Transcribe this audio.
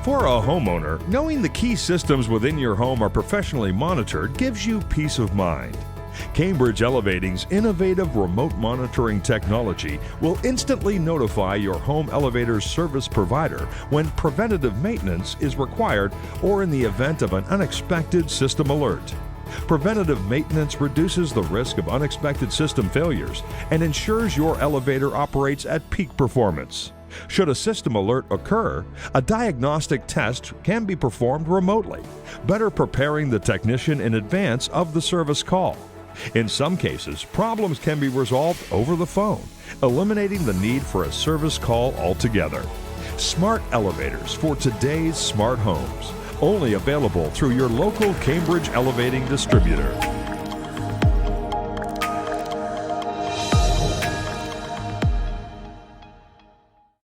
For a homeowner, knowing the key systems within your home are professionally monitored gives you peace of mind. Cambridge Elevating's innovative remote monitoring technology will instantly notify your home elevator's service provider when preventative maintenance is required or in the event of an unexpected system alert. Preventative maintenance reduces the risk of unexpected system failures and ensures your elevator operates at peak performance. Should a system alert occur, a diagnostic test can be performed remotely, better preparing the technician in advance of the service call. In some cases, problems can be resolved over the phone, eliminating the need for a service call altogether. Smart elevators for today's smart homes. Only available through your local Cambridge Elevating distributor.